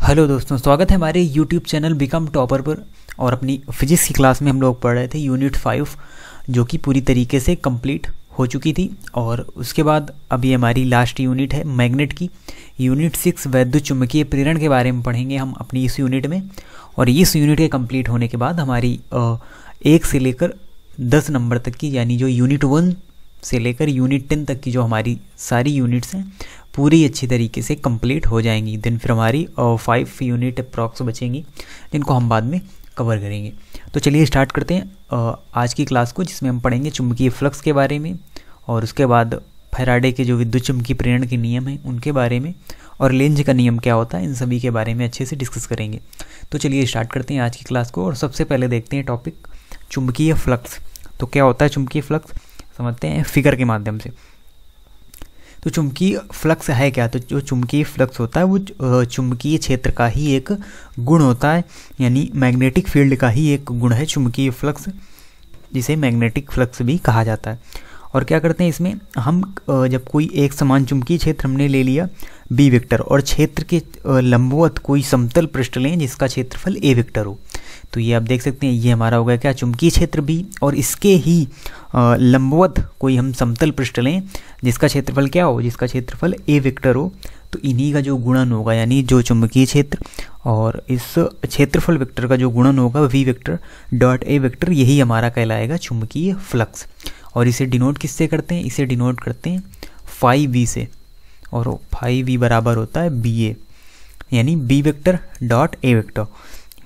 Hello दोस्तों, स्वागत है हमारे YouTube चैनल बिकम टॉपर पर। और अपनी फिजिक्स की क्लास में हम लोग पढ़ रहे थे यूनिट 5, जो कि पूरी तरीके से कंप्लीट हो चुकी थी। और उसके बाद अभी हमारी लास्ट यूनिट है मैग्नेट की। यूनिट 6 वैद्युत चुंबकीय प्रेरण के बारे में पढ़ेंगे हम अपनी इस यूनिट में। और इस यूनिट के कंप्लीट होने के बाद हमारी 1 से लेकर 10 नंबर तक की, यानी जो यूनिट 1 से लेकर यूनिट 10 तक की जो हमारी सारी यूनिट्स हैं, पूरी अच्छी तरीके से कंप्लीट हो जाएंगी। दिन फिर हमारी 5 यूनिट अप्रॉक्स बचेंगी, जिनको हम बाद में कवर करेंगे। तो चलिए स्टार्ट करते हैं आज की क्लास को, जिसमें हम पढ़ेंगे चुंबकीय फ्लक्स के बारे में, और उसके बाद फैराडे के जो विद्युत चुम्बकीय प्रेरण के नियम हैं उनके बारे में, और लेंज का नियम क्या होता है, इन सभी के बारे में अच्छे से डिस्कस करेंगे। तो चलिए स्टार्ट करते हैं आज की क्लास को। और सबसे पहले देखते हैं टॉपिक चुंबकीय फ्लक्स। तो क्या होता है चुंबकीय फ्लक्स, समझते हैं फिगर के माध्यम से। तो चुंबकीय फ्लक्स है क्या? तो जो चुंबकीय फ्लक्स होता है वो चुंबकीय क्षेत्र का ही एक गुण होता है, यानी मैग्नेटिक फील्ड का ही एक गुण है चुंबकीय फ्लक्स, जिसे मैग्नेटिक फ्लक्स भी कहा जाता है। और क्या करते हैं इसमें हम, जब कोई एक समान चुंबकीय क्षेत्र हमने ले लिया बी वेक्टर, और क्षेत्र के लंबवत कोई समतल पृष्ठ लें जिसका क्षेत्रफल ए वेक्टर हो, तो ये आप देख सकते हैं ये हमारा हो गया क्या, चुंबकीय क्षेत्र बी, और इसके ही लंबवत कोई हम समतल पृष्ठ लें जिसका क्षेत्रफल क्या हो, जिसका क्षेत्रफल ए वेक्टर हो, तो इन्हीं का जो गुणन होगा, यानी जो चुंबकीय क्षेत्र और इस क्षेत्रफल वेक्टर का जो गुणन होगा V vector dot A vector, यही हमारा कहलाएगा चुंबकीय फ्लक्स। और इसे डिनोट किससे करते हैं? इसे डिनोट करते हैं फाई वी से, और फाई वी बराबर होता है बी ए, यानी B vector dot A vector.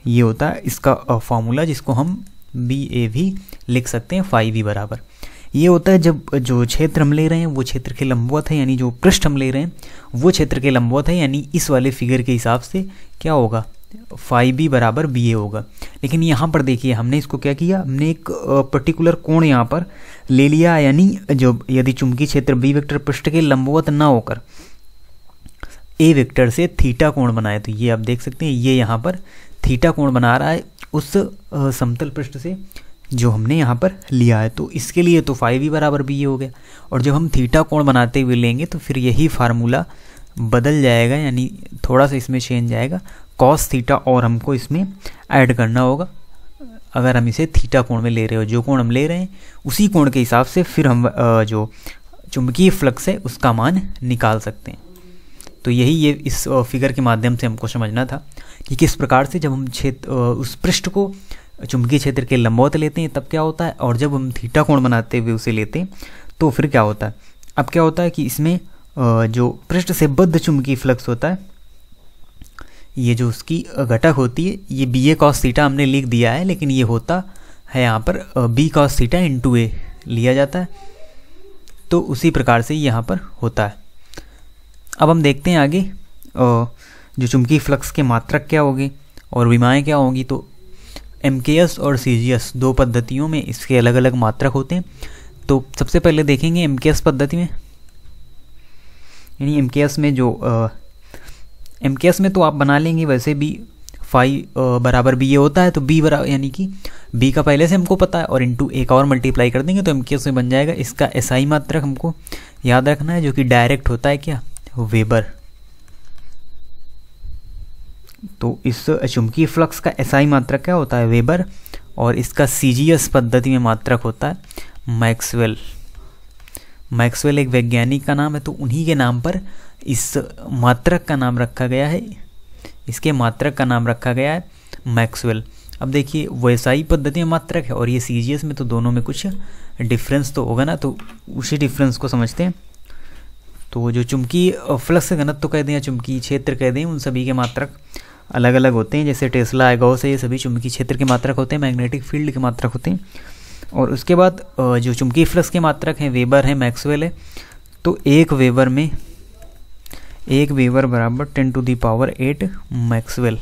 ये होता है इसका फॉर्मूला, जिसको हम बी ए भी लिख सकते हैं फाई वी बराबर। ये होता है जब जो क्षेत्र हम ले रहे हैं वो क्षेत्र के लंबवत है, यानी जो पृष्ठ हम ले रहे हैं वो क्षेत्र के लंबवत है, यानी इस वाले फिगर के हिसाब से क्या होगा, फाई बी बराबर बी ए होगा। लेकिन यहाँ पर देखिए हमने इसको क्या किया, हमने एक पर्टिकुलर कोण यहाँ पर ले लिया, यानी जो यदि चुंबकीय क्षेत्र बी वेक्टर पृष्ठ के लंबवत ना होकर ए वेक्टर से थीटा कोण बनाए, तो ये आप देख सकते हैं ये यहाँ पर थीटा कोण बना रहा है उस समतल पृष्ठ से जो हमने यहाँ पर लिया है। तो इसके लिए तो फाई वी बराबर बी ए हो गया। और जब हम थीटा कोण बनाते हुए लेंगे तो फिर यही फार्मूला बदल जाएगा, यानी थोड़ा सा इसमें चेंज आएगा, कॉस थीटा और हमको इसमें ऐड करना होगा। अगर हम इसे थीटा कोण में ले रहे हो, जो कोण हम ले रहे हैं उसी कोण के हिसाब से फिर हम जो चुंबकीय फ्लक्स है उसका मान निकाल सकते हैं। तो यही ये इस फिगर के माध्यम से हमको समझना था कि किस प्रकार से जब हम उस पृष्ठ को चुंबकीय क्षेत्र के लंबवत लेते हैं तब क्या होता है, और जब हम थीटा कोण बनाते हुए उसे लेते हैं तो फिर क्या होता है। अब क्या होता है कि इसमें जो पृष्ठ से बद्ध चुंबकीय फ्लक्स होता है, ये जो उसकी घटक होती है, ये बी ए कॉस थीटा हमने लिख दिया है, लेकिन ये होता है यहाँ पर बी कॉस थीटा इंटू ए लिया जाता है। तो उसी प्रकार से यहाँ पर होता है। अब हम देखते हैं आगे जो चुंबकीय फ्लक्स के मात्रक क्या होंगे और विमाएँ क्या होंगी। तो MKS और CGS दो पद्धतियों में इसके अलग अलग मात्रक होते हैं। तो सबसे पहले देखेंगे MKS पद्धति में, यानी MKS में जो MKS में तो आप बना लेंगे वैसे भी फाई बराबर बी ए होता है, तो बी बराबर यानी कि बी का पहले से हमको पता है और इंटू एक और मल्टीप्लाई कर देंगे तो MKS में बन जाएगा। इसका SI मात्रक हमको याद रखना है, जो कि डायरेक्ट होता है क्या, वेबर। तो इस चुंबकीय फ्लक्स का SI मात्रक क्या होता है, वेबर, और इसका CGS पद्धति में मात्रक होता है मैक्सवेल। मैक्सवेल एक वैज्ञानिक का नाम है, तो उन्हीं के नाम पर इस मात्रक का नाम रखा गया है, इसके मात्रक का नाम रखा गया है मैक्सवेल। अब देखिए वो SI पद्धति में मात्रक है और ये CGS में, तो दोनों में कुछ डिफरेंस तो होगा ना, तो उसी डिफरेंस को समझते हैं। तो जो चुंबकीय फ्लक्स घनत्व तो कह दें या चुंबकीय क्षेत्र कह दें, उन सभी के मात्रक अलग अलग होते हैं। जैसे टेस्ला, गॉस है, ये सभी चुंबकीय क्षेत्र के मात्रक होते हैं, मैग्नेटिक फील्ड के मात्रक होते हैं। और उसके बाद जो चुंबकीय फ्लक्स के मात्रक हैं वेबर है, मैक्सवेल है। तो एक वेबर बराबर 10⁸ मैक्सवेल,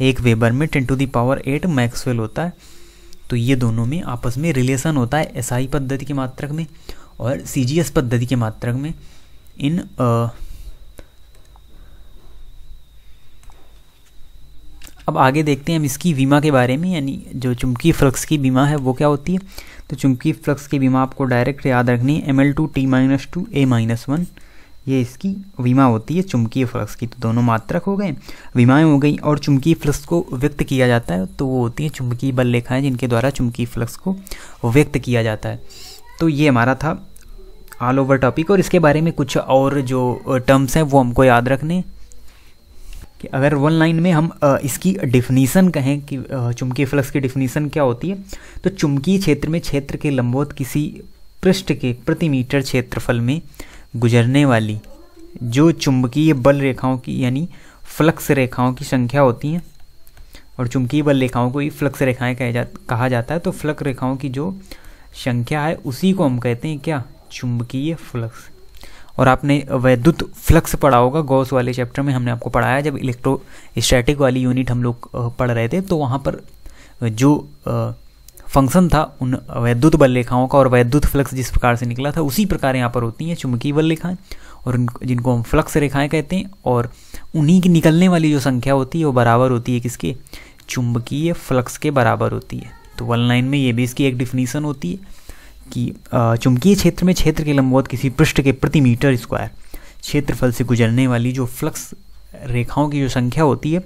एक वेबर में 10⁸ मैक्सवेल होता है। तो ये दोनों में आपस में रिलेशन होता है SI पद्धति के मात्रक में और CGS पद्धति के मात्रक में। इन अब आगे देखते हैं हम इसकी विमा के बारे में, यानी जो चुंबकीय फ्लक्स की विमा है वो क्या होती है। तो चुंबकीय फ्लक्स की विमा आपको डायरेक्ट याद रखनी है, ml2 t-2 a-1 ये इसकी विमा होती है चुंबकीय फ्लक्स की। तो दोनों मात्रक हो गए, विमाएँ हो गई, और चुंबकीय फ्लक्स को व्यक्त किया जाता है तो वो होती हैं चुंबकीय बल रेखाएं जिनके द्वारा चुंबकीय फ्लक्स को व्यक्त किया जाता है। तो ये हमारा था ऑल ओवर टॉपिक। और इसके बारे में कुछ और जो टर्म्स हैं वो हमको याद रखने कि अगर वन लाइन में हम इसकी डिफिनीसन कहें कि चुंबकीय फ्लक्स की डिफिनीसन क्या होती है, तो चुंबकीय क्षेत्र में क्षेत्र के लंबवत किसी पृष्ठ के प्रति मीटर क्षेत्रफल में गुजरने वाली जो चुंबकीय बल रेखाओं की यानी फ्लक्स रेखाओं की संख्या होती है, और चुंबकीय बल रेखाओं को ही फ्लक्स रेखाएं कहा जाता है। तो फ्लक्स रेखाओं की जो संख्या है उसी को हम कहते हैं क्या, चुंबकीय फ्लक्स। और आपने वैद्युत फ्लक्स पढ़ा होगा, गॉस वाले चैप्टर में हमने आपको पढ़ाया, जब इलेक्ट्रोस्टैटिक वाली यूनिट हम लोग पढ़ रहे थे, तो वहाँ पर जो फंक्शन था उन वैद्युत बल रेखाओं का और वैद्युत फ्लक्स जिस प्रकार से निकला था उसी प्रकार यहाँ पर होती हैं चुंबकीय बल रेखाएं, और जिनको हम फ्लक्स रेखाएं कहते हैं। और उन्हीं की निकलने वाली जो संख्या होती है वो बराबर होती है किसके, चुंबकीय फ्लक्स के बराबर होती है। तो वन लाइन में ये भी इसकी एक डिफिनीसन होती है कि चुंबकीय क्षेत्र में क्षेत्र के लंबवत किसी पृष्ठ के प्रति मीटर स्क्वायर क्षेत्रफल से गुजरने वाली जो फ्लक्स रेखाओं की जो संख्या होती है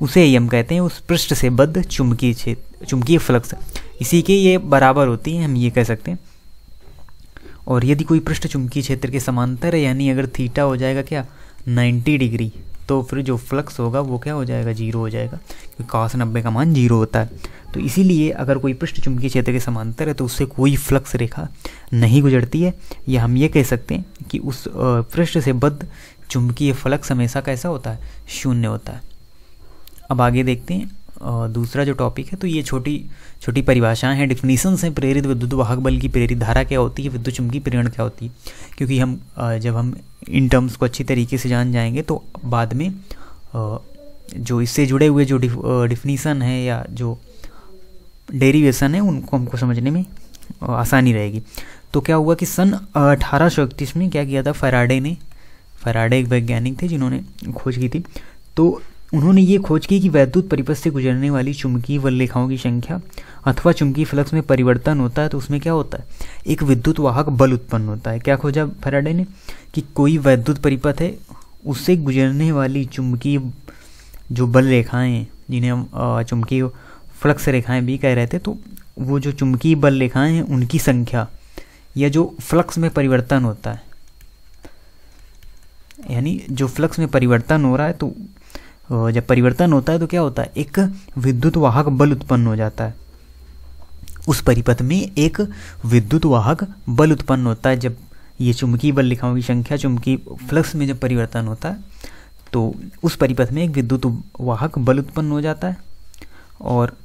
उसे ही हम कहते हैं उस पृष्ठ से बद्ध चुंबकीय फ्लक्स, इसी के ये बराबर होती है, हम ये कह सकते हैं। और यदि कोई पृष्ठ चुंबकीय क्षेत्र के समांतर है, यानी अगर थीटा हो जाएगा क्या 90 डिग्री, तो फिर जो फ्लक्स होगा वो क्या हो जाएगा, जीरो हो जाएगा, क्योंकि cos 90 का मान जीरो होता है। तो इसीलिए अगर कोई पृष्ठ चुंबकीय क्षेत्र के समांतर है तो उससे कोई फ्लक्स रेखा नहीं गुजरती है, या हम ये कह सकते हैं कि उस पृष्ठ से बद्ध चुंबकीय फ्लक्स हमेशा कैसा होता है, शून्य होता है। अब आगे देखते हैं दूसरा जो टॉपिक है, तो ये छोटी छोटी परिभाषाएं हैं, डिफिनीशंस हैं। प्रेरित विद्युत वाहक बल की प्रेरित धारा क्या होती है, विद्युत चुंबकीय प्रेरण क्या होती है, क्योंकि हम जब हम इन टर्म्स को अच्छी तरीके से जान जाएंगे तो बाद में जो इससे जुड़े हुए जो डिफिनीशन है या जो डेरिवेशन है उनको हमको समझने में आसानी रहेगी। तो क्या हुआ कि सन 1831 में क्या किया था, फैराडे एक वैज्ञानिक थे जिन्होंने खोज की थी। तो उन्होंने ये खोज की कि वैद्युत परिपथ से गुजरने वाली चुंबकीय बल रेखाओं की संख्या अथवा चुंबकीय फ्लक्स में परिवर्तन होता है तो उसमें क्या होता है, एक विद्युत वाहक बल उत्पन्न होता है। क्या खोजा फैराडे ने कि कोई वैद्युत परिपथ है उससे गुजरने वाली चुंबकीय जो बल रेखाएं हैं जिन्हें हम चुंबकीय फ्लक्स रेखाएं भी कह रहे थे, तो वो जो चुंबकीय बल रेखाएं हैं उनकी संख्या या जो फ्लक्स में परिवर्तन होता है, यानी जो फ्लक्स में परिवर्तन हो रहा है, तो जब परिवर्तन होता है तो क्या होता है, एक विद्युत वाहक बल उत्पन्न हो जाता है। उस परिपथ में एक विद्युत वाहक बल उत्पन्न होता है जब ये चुंबकीय बल रेखाओं की संख्या चुंबकीय फ्लक्स में जब परिवर्तन होता है तो उस परिपथ में एक विद्युत वाहक बल उत्पन्न हो जाता है। और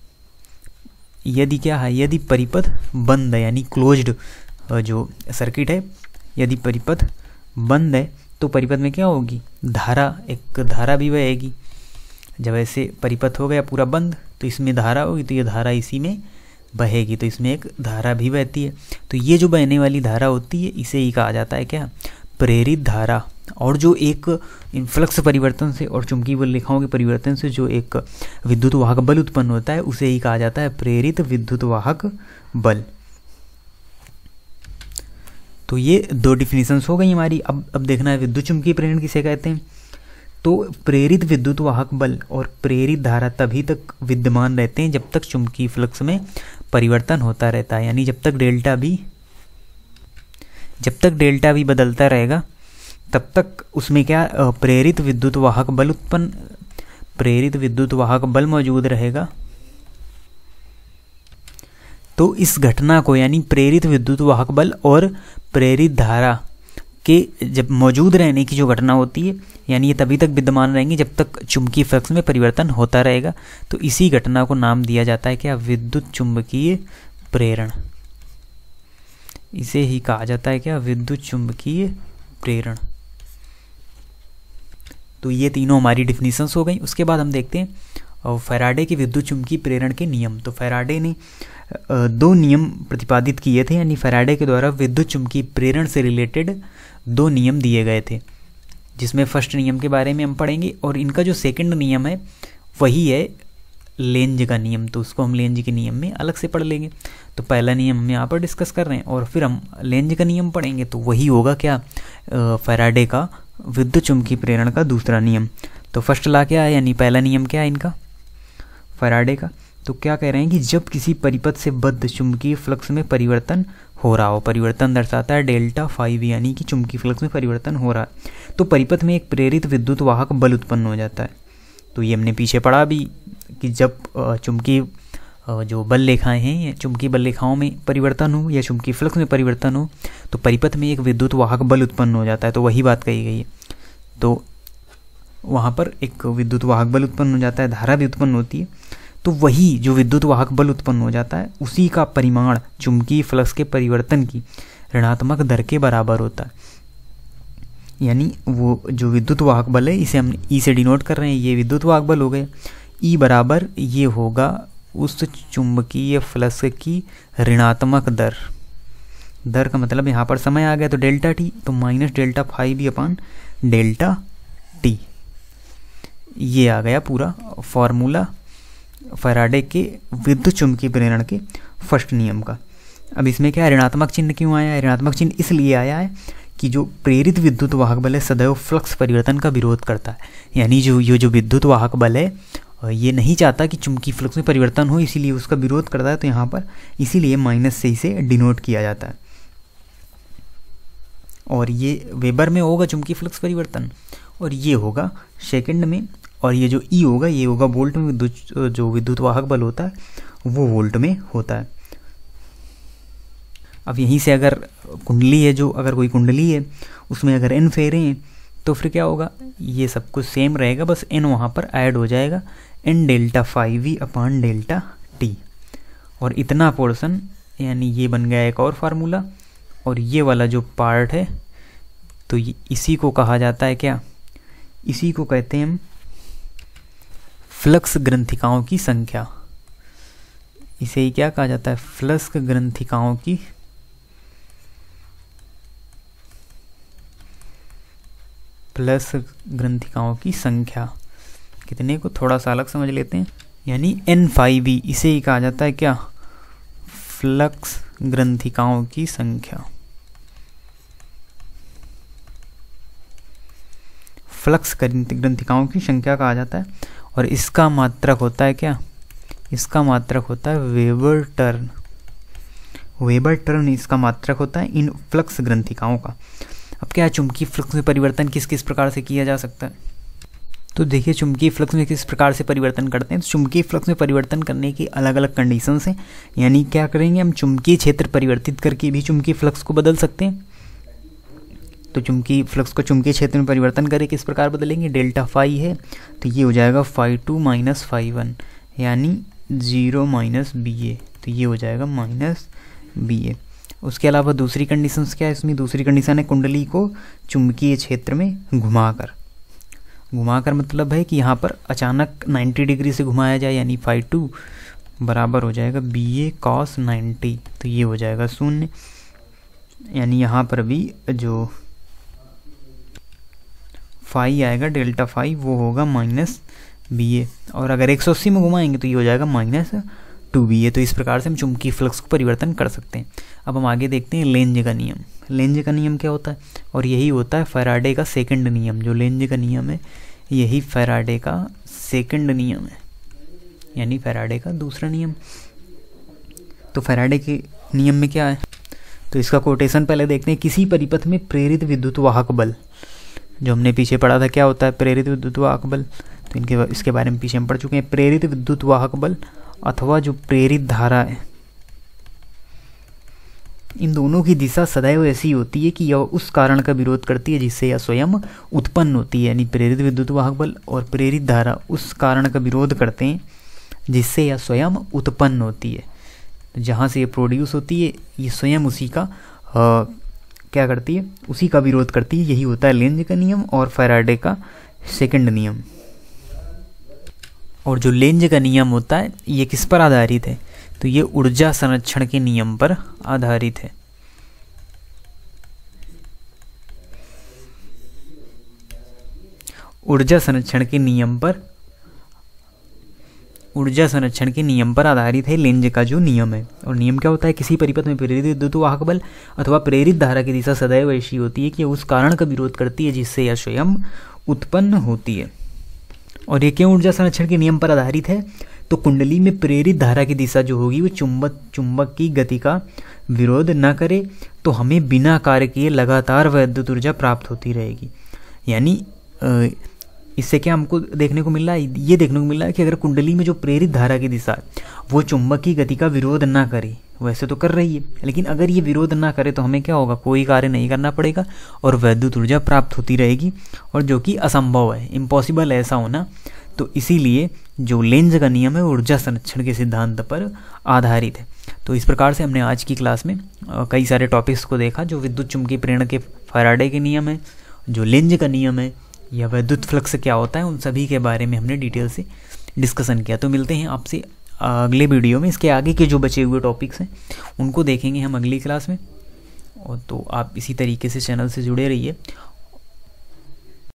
यदि क्या है, यदि परिपथ बंद है यानी क्लोज्ड जो सर्किट है, यदि परिपथ बंद है तो परिपथ में क्या होगी, एक धारा भी बहेगी। जब ऐसे परिपथ हो गया पूरा बंद तो इसमें धारा होगी, तो ये धारा इसी में बहेगी, तो इसमें एक धारा भी बहती है। तो ये जो बहने वाली धारा होती है इसे ही कहा जाता है क्या, प्रेरित धारा। और जो एक फ्लक्स परिवर्तन से और चुंबकीय बल रेखाओं के परिवर्तन से जो एक विद्युत वाहक बल उत्पन्न होता है उसे ही कहा जाता है प्रेरित विद्युत वाहक बल। तो ये दो डिफिनीशंस हो गई हमारी। अब देखना है विद्युत चुंबकीय प्रेरण किसे कहते हैं। तो प्रेरित विद्युत वाहक बल और प्रेरित धारा तभी तक विद्यमान रहते हैं जब तक चुंबकीय फ्लक्स में परिवर्तन होता रहता है, यानी जब तक डेल्टा भी बदलता रहेगा तब तक उसमें क्या प्रेरित विद्युत वाहक बल मौजूद रहेगा। तो इस घटना को यानी प्रेरित विद्युत वाहक बल और प्रेरित धारा के जब मौजूद रहने की जो घटना होती है, यानी ये तभी तक विद्यमान रहेंगे जब तक चुंबकीय फ्लक्स में परिवर्तन होता रहेगा। तो इसी घटना को नाम दिया जाता है क्या, विद्युत चुंबकीय प्रेरण। इसे ही कहा जाता है क्या, विद्युत चुंबकीय प्रेरण। तो ये तीनों हमारी डिफिनीशंस हो गई। उसके बाद हम देखते हैं फैराडे के विद्युत चुंबकीय प्रेरण के नियम। तो फैराडे ने दो नियम प्रतिपादित किए थे, यानी फैराडे के द्वारा विद्युत चुंबकीय प्रेरण से रिलेटेड दो नियम दिए गए थे, जिसमें फर्स्ट नियम के बारे में हम पढ़ेंगे और इनका जो सेकंड नियम है वही है लेंज का नियम। तो उसको हम लेंज के नियम में अलग से पढ़ लेंगे। तो पहला नियम हम यहाँ पर डिस्कस कर रहे हैं और फिर हम लेंज का नियम पढ़ेंगे, तो वही होगा क्या, फैराडे का विद्युत चुम्बकीय प्रेरण का दूसरा नियम। तो फर्स्ट ला क्या है, यानी पहला नियम क्या है इनका, फैराडे का। तो क्या कह रहे हैं कि जब किसी परिपथ से बद्ध चुंबकीय फ्लक्स में परिवर्तन हो रहा हो, परिवर्तन दर्शाता है डेल्टा फाई वी, यानी कि चुंबकीय फ्लक्स में परिवर्तन हो रहा है, तो परिपथ में एक प्रेरित विद्युत वाहक बल उत्पन्न हो जाता है। तो ये हमने पीछे पढ़ा भी कि जब चुंबकीय जो बल रेखाएं हैं, चुंबकीय बल रेखाओं में परिवर्तन हो या चुंबकीय फ्लक्स में परिवर्तन हो, तो परिपथ में एक विद्युत वाहक बल उत्पन्न हो जाता है। तो वही बात कही गई है। तो वहाँ पर एक विद्युत वाहक बल उत्पन्न हो जाता है, धारा भी उत्पन्न होती है। तो वही जो विद्युत वाहक बल उत्पन्न हो जाता है, उसी का परिमाण चुंबकीय फ्लक्स के परिवर्तन की ऋणात्मक दर के बराबर होता है। यानी वो जो विद्युत वाहक बल है, इसे हम ई से डिनोट कर रहे हैं, ये विद्युत वाहक बल हो गए। ई बराबर ये होगा उस चुंबकीय फ्लक्स की ऋणात्मक दर। दर का मतलब यहाँ पर समय आ गया, तो डेल्टा टी, तो minus delta phi B upon delta T. ये आ गया पूरा फॉर्मूला फैराडे के विद्युत चुंबकीय प्रेरण के फर्स्ट नियम का। अब इसमें क्या है, ऋणात्मक चिन्ह क्यों आया है? ऋणात्मक चिन्ह इसलिए आया है कि जो प्रेरित विद्युत वाहक बल है सदैव फ्लक्स परिवर्तन का विरोध करता है। यानी जो विद्युत वाहक बल है ये नहीं चाहता कि चुंबकीय फ्लक्स में परिवर्तन हो, इसीलिए उसका विरोध करता है। तो यहाँ पर इसीलिए माइनस से इसे डिनोट किया जाता है। और ये वेबर में होगा चुंबकीय फ्लक्स परिवर्तन, और ये होगा सेकंड में, और ये जो ई होगा ये होगा वोल्ट में। जो विद्युत वाहक बल होता है वो वोल्ट में होता है। अब यहीं से अगर कुंडली है, जो अगर कोई कुंडली है उसमें अगर एन फेरे हैं, तो फिर क्या होगा, ये सब कुछ सेम रहेगा, बस एन वहाँ पर ऐड हो जाएगा, N delta phi V upon delta T. और इतना पोर्शन, यानी ये बन गया एक और फार्मूला। और ये वाला जो पार्ट है, तो इसी को कहा जाता है क्या, इसी को कहते हैं हम फ्लक्स ग्रंथिकाओं की संख्या। इसे ही क्या कहा जाता है, फ्लक्स ग्रंथिकाओं की संख्या। कितने को थोड़ा सा अलग समझ लेते हैं, यानी एन फाई वी, इसे ही कहा जाता है क्या, फ्लक्स ग्रंथिकाओं की संख्या। फ्लक्स ग्रंथिकाओं की संख्या कहा जाता है। और इसका मात्रक होता है क्या, इसका मात्रक होता है वेबर टर्न। वेबर टर्न इसका मात्रक होता है इन फ्लक्स ग्रंथिकाओं का। अब क्या है, चुंबकीय फ्लक्स में परिवर्तन किस किस प्रकार से किया जा सकता है? तो देखिए, चुंबकीय फ्लक्स में किस प्रकार से परिवर्तन करते हैं। तो चुंबकीय फ्लक्स में परिवर्तन करने की अलग अलग कंडीशंस हैं। यानी क्या करेंगे, हम चुंबकीय क्षेत्र परिवर्तित करके भी चुंबकीय फ्लक्स को बदल सकते हैं। तो चुंबकीय फ्लक्स को चुंबकीय क्षेत्र में परिवर्तन करें, किस प्रकार बदलेंगे, डेल्टा फाई है तो ये हो जाएगा phi two minus phi one, यानी 0 माइनस बी ए, तो ये हो जाएगा माइनस बी ए। उसके अलावा दूसरी कंडीशंस क्या है इसमें, दूसरी कंडीशन है कुंडली को चुंबकीय क्षेत्र में घुमाकर मतलब है कि यहाँ पर अचानक 90 डिग्री से घुमाया जाए, यानी फाई टू बराबर हो जाएगा बी ए कॉस 90, तो ये हो जाएगा 0। यानी यहाँ पर भी जो फाई आएगा डेल्टा फाई वो होगा माइनस बी ए, और अगर 180 में घुमाएंगे तो ये हो जाएगा माइनस 2ba। तो इस प्रकार से हम चुंबकीय फ्लक्स को परिवर्तन कर सकते हैं। अब हम आगे देखते हैं लेंज का नियम। लेंज का नियम क्या होता है, और यही होता है फैराडे का सेकंड नियम। जो लेंज का नियम है यही फैराडे का सेकंड नियम है, यानी फैराडे का दूसरा नियम। तो फैराडे के नियम में क्या है, तो इसका कोटेशन पहले देखते हैं। किसी परिपथ में प्रेरित विद्युत वाहक बल, जो हमने पीछे पढ़ा था क्या होता है प्रेरित विद्युत वाहक बल, तो इसके बारे में पीछे हम पढ़ चुके हैं। प्रेरित विद्युत वाहक बल अथवा जो प्रेरित धारा है, इन दोनों की दिशा सदैव ऐसी होती है कि यह उस कारण का विरोध करती है जिससे यह स्वयं उत्पन्न होती है। यानी प्रेरित विद्युत वाहक बल और प्रेरित धारा उस कारण का विरोध करते हैं जिससे यह स्वयं उत्पन्न होती है। तो जहाँ से ये प्रोड्यूस होती है ये स्वयं उसी का क्या करती है, उसी का विरोध करती है। यही होता है लेंज का नियम और फैराडे का सेकंड नियम। और जो लेंज का नियम होता है ये किस पर आधारित है, तो ये ऊर्जा संरक्षण के नियम पर आधारित है। ऊर्जा संरक्षण के नियम पर ऊर्जा संरक्षण के नियम पर आधारित है लेंज का जो नियम है। और नियम क्या होता है, किसी परिपथ में प्रेरित विद्युत वाहक बल अथवा प्रेरित धारा की दिशा सदैव ऐसी होती है कि उस कारण का विरोध करती है जिससे यह स्वयं उत्पन्न होती है। और ये क्यों ऊर्जा संरक्षण के नियम पर आधारित है, तो कुंडली में प्रेरित धारा की दिशा जो होगी वो चुंबक की गति का विरोध न करे, तो हमें बिना कार्य किए लगातार विद्युत ऊर्जा प्राप्त होती रहेगी। यानी इससे क्या हमको देखने को मिल रहा है, ये देखने को मिल रहा है कि अगर कुंडली में जो प्रेरित धारा की दिशा है वो चुंबक की गति का विरोध ना करे, वैसे तो कर रही है, लेकिन अगर ये विरोध ना करे तो हमें क्या होगा, कोई कार्य नहीं करना पड़ेगा और विद्युत ऊर्जा प्राप्त होती रहेगी, और जो कि असंभव है, इम्पॉसिबल है ऐसा होना। तो इसीलिए जो लेंज का नियम है ऊर्जा संरक्षण के सिद्धांत पर आधारित है। तो इस प्रकार से हमने आज की क्लास में कई सारे टॉपिक्स को देखा, जो विद्युत चुम्बकीय प्रेरण के फैराडे के नियम है, जो लेंज का नियम है, या विद्युत फ्लक्स क्या होता है, उन सभी के बारे में हमने डिटेल से डिस्कशन किया। तो मिलते हैं आपसे अगले वीडियो में। इसके आगे के जो बचे हुए टॉपिक्स हैं उनको देखेंगे हम अगली क्लास में। और तो आप इसी तरीके से चैनल से जुड़े रहिए